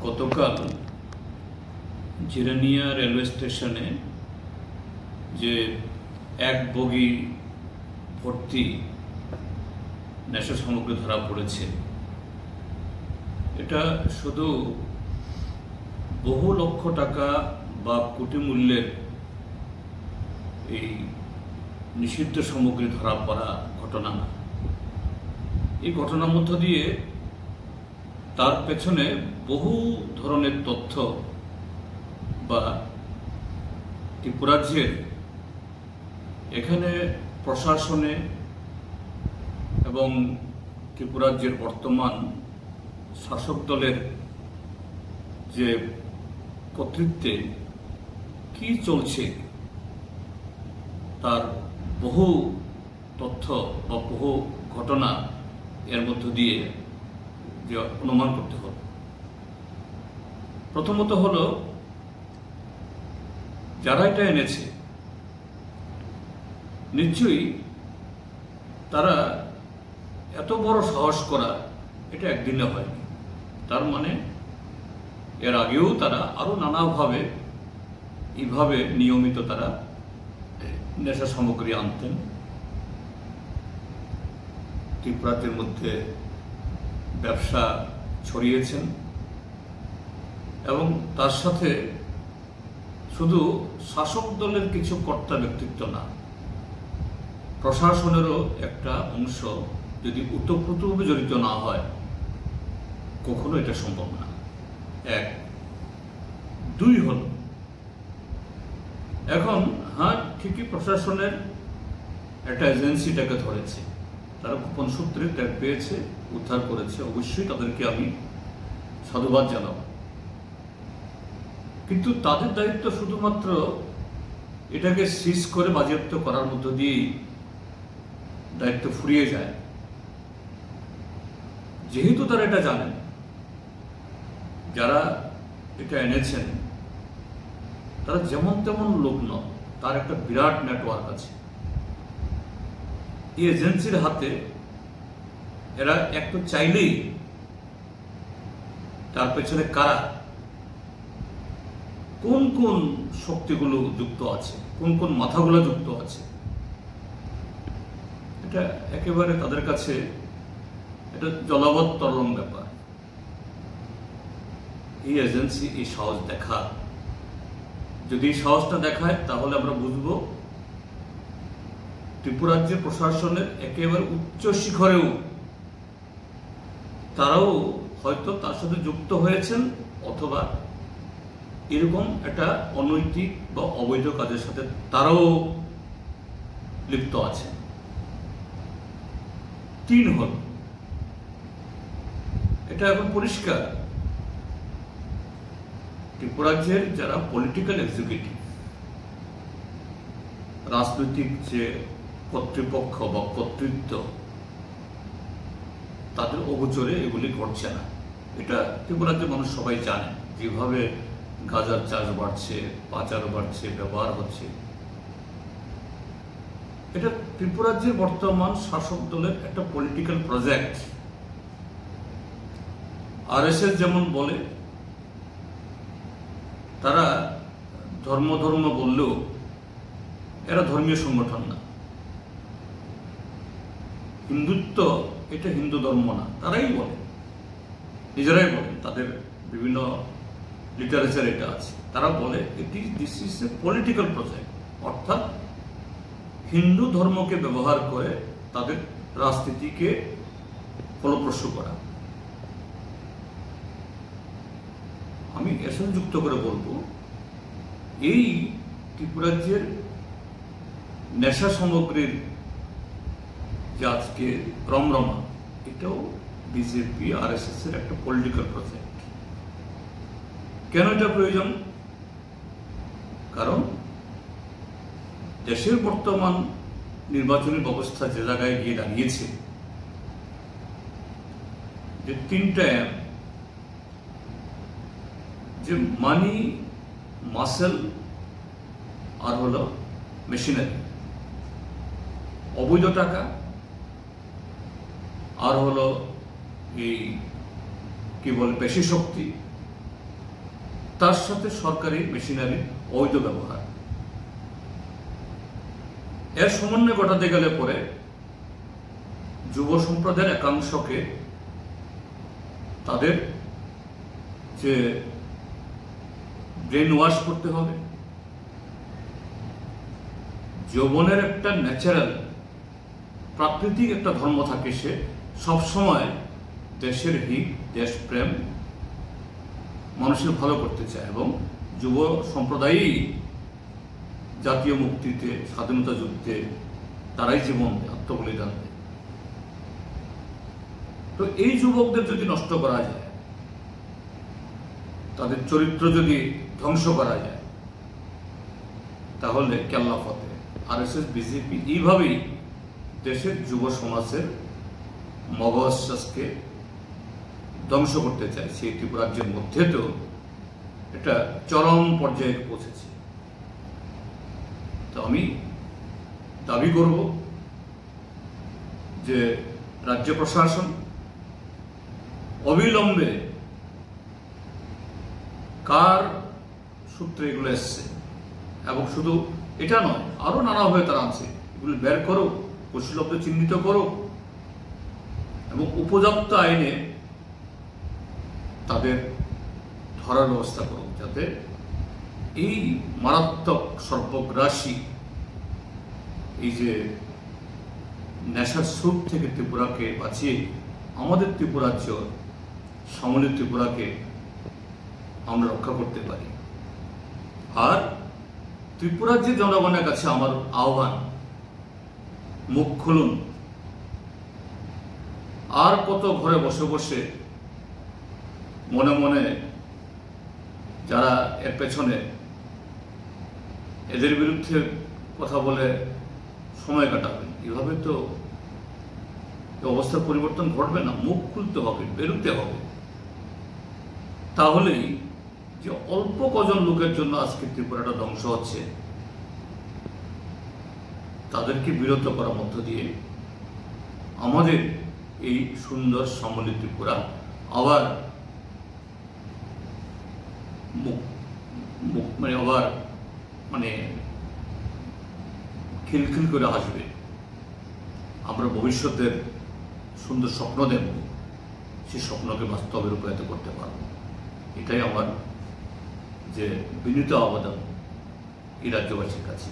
গতকাল জিরানিয়া রেলওয়ে স্টেশনে যে এক বগি ভর্তি নেশা সামগ্রী ধরা পড়েছে, এটা শুধু বহু লক্ষ টাকা বা কোটি মূল্যের এই নিষিদ্ধ সামগ্রী ধরা পড়া ঘটনা না। এই ঘটনার মধ্য দিয়ে তার পেছনে বহু ধরনের তথ্য বা ত্রিপুরাজ্যের এখানে প্রশাসনে এবং ত্রিপুরাজ্যের বর্তমান শাসক দলের যে কর্তৃত্বে কি চলছে তার বহু তথ্য বা বহু ঘটনা এর মধ্য দিয়ে যে অনুমান করতে হবে। প্রথমত হলো, যারা এটা এনেছে নিশ্চয়ই তারা এত বড় সাহস করা এটা একদিনে হয়নি। তার মানে এর আগেও তারা আরো নানাভাবে এইভাবে নিয়মিত তারা নেশা সামগ্রী আনতেন, ত্রিপুরাজ্যের মধ্যে ব্যবসা ছড়িয়েছেন এবং তার সাথে শুধু শাসক দলের কিছু কর্তা ব্যক্তিত্ব না, প্রশাসনেরও একটা অংশ যদি ওতপ্রোতভাবে জড়িত না হয় কখনো এটা সম্ভব না। এক। দুই হল, এখন হ্যাঁ ঠিকই প্রশাসনের একটা এজেন্সিটাকে ধরেছে, তারা গোপন সূত্রে ট্যাগ পেয়েছে, উদ্ধার করেছে, অবশ্যই তাদেরকে আমি সাধুবাদ জানাব। কিন্তু তাদের দায়িত্ব শুধুমাত্র এটাকে সিজ করে বাজেয়াপ্ত করার মধ্য দিয়েই দায়িত্ব ফুরিয়ে যায়। যেহেতু তারা এটা জানেন, যারা এটা এনেছেন তারা যেমন তেমন লোক নয়, তার একটা বিরাট নেটওয়ার্ক আছে। এই এজেন্সির হাতে এরা একটু চাইলেই তার পেছনে কারা, কোন কোন শক্তিগুলো যুক্ত আছে, কোন কোন মাথাগুলো যুক্ত আছে, এটা একেবারে তাদের কাছে এটা জলাবদ্ধতরম ব্যাপার। এই এজেন্সি এই সাহস দেখা, যদি এই সাহসটা দেখায় তাহলে আমরা বুঝবো ত্রিপুরাজ্যের প্রশাসনের একেবারে উচ্চ শিখরেও তারাও হয়তো তার সাথে যুক্ত হয়েছেন অথবা এরকম একটা অনৈতিক বা অবৈধ কাজের সাথে তারাও লিপ্ত আছেন। তিন হল, এটা এখন পরিষ্কার, ত্রিপুরাজ্যের যারা পলিটিক্যাল এক্সিকিউটিভ, রাজনৈতিক যে কর্তৃপক্ষ বা কর্তৃত্ব, তাদের অগোচরে এগুলি ঘটছে না। এটা ত্রিপুরাজ্যের মানুষ সবাই জানে, যেভাবে গাঁজার চাষ বাড়ছে, পাচার বাড়ছে, ব্যবহার হচ্ছে, এটা ত্রিপুরাজ্যের বর্তমান শাসক দলের একটা পলিটিক্যাল প্রজেক্ট। আরএসএস যেমন বলে, তারা ধর্ম ধর্ম বললেও এরা ধর্মীয় সংগঠন না। হিন্দুত্ব এটা হিন্দু ধর্ম না, তারাই বলে, নিজেরাই বলে, তাদের বিভিন্ন লিটারেচার এটা আছে। তারা বলে this is a political project, অর্থাৎ হিন্দু ধর্মকে ব্যবহার করে তাদের রাজনীতিকে ফলপ্রসূ করা। আমি এর সাথে যুক্ত করে বলবো, এই ত্রিপুরাজ্যের নেশা সামগ্রীর যে আজকে রমরমা, এটাও বিজেপি আরএসএস এর একটা পলিটিক্যাল প্রজেক্ট। কেন এটা প্রয়োজন? কারণ দেশের বর্তমান নির্বাচনী ব্যবস্থা যে জায়গায় গিয়ে দাঁড়িয়েছে, যে তিনটা যে মানি, মাসেল আর হলো মেশিনারি, অবৈধ টাকা আর হলো এই কি বলে পেশি শক্তি, তার সাথে সরকারি মেশিনারির অবৈধ ব্যবহার, এর সমন্বয় ঘটাতে গেলে পরে যুব সম্প্রদায়ের একাংশকে তাদের যে ব্রেন ওয়াশ করতে হবে। যৌবনের একটা ন্যাচারাল প্রাকৃতিক একটা ধর্ম থাকে, সে সবসময় দেশের হিত, দেশপ্রেম, মানুষের ভালো করতে চায়, এবং যুব সম্প্রদায়ই জাতীয় মুক্তিতে, স্বাধীনতা যুদ্ধে তারাই জীবন দেয়, আত্মবলিদান দেয়। তো এই যুবকদের যদি নষ্ট করা যায়, তাদের চরিত্র যদি ধ্বংস করা যায়, তাহলে কেল্লা ফতে। আরএসএস, বিজেপি এইভাবেই দেশের যুব সমাজের মগজকে ধ্বংস করতে চায়। সেই ত্রিপুরাজ্যের মধ্যে তো এটা চরম পর্যায়ে পৌঁছেছে। তো আমি দাবি করব যে রাজ্য প্রশাসন অবিলম্বে কার সূত্রে এগুলো এসছে, এবং শুধু এটা নয়, আরো নানাভাবে তারা আনছে, এগুলো বের করো, কুশলব্ধ চিহ্নিত করো, এবং উপযুক্ত আইনে তাদের ধরার ব্যবস্থা করো, যাতে এই মারাত্মক সর্বগ্রাসী এই যে নেশার স্রোত থেকে ত্রিপুরাকে বাঁচিয়ে আমাদের ত্রিপুরাজ্য সমলিত ত্রিপুরাকে আমরা রক্ষা করতে পারি। আর ত্রিপুরাজ্যের জনগণের কাছে আমার আহ্বান, মুখ খুলুন। আর কত ঘরে বসে বসে মনে মনে যারা এর পেছনে, এদের বিরুদ্ধে কথা বলে সময় কাটাবেন, এভাবে তো অবস্থার পরিবর্তন ঘটবে না। মুখ খুলতে হবে, বেরোতে হবে, তাহলেই যে অল্প কজন লোকের জন্য আজকে ত্রিপুরাটা ধ্বংস হচ্ছে, তাদেরকে বিরত করার মধ্য দিয়ে আমাদের এই সুন্দর সমলিত ত্রিপুরা আবার মানে খিলখিল করে আসবে। আমরা ভবিষ্যতের সুন্দর স্বপ্ন দেব, সেই স্বপ্নকে বাস্তবে রূপায়িত করতে পারব। এটাই আমার যে বিনীত আবেদন এই রাজ্যবাসীর কাছে।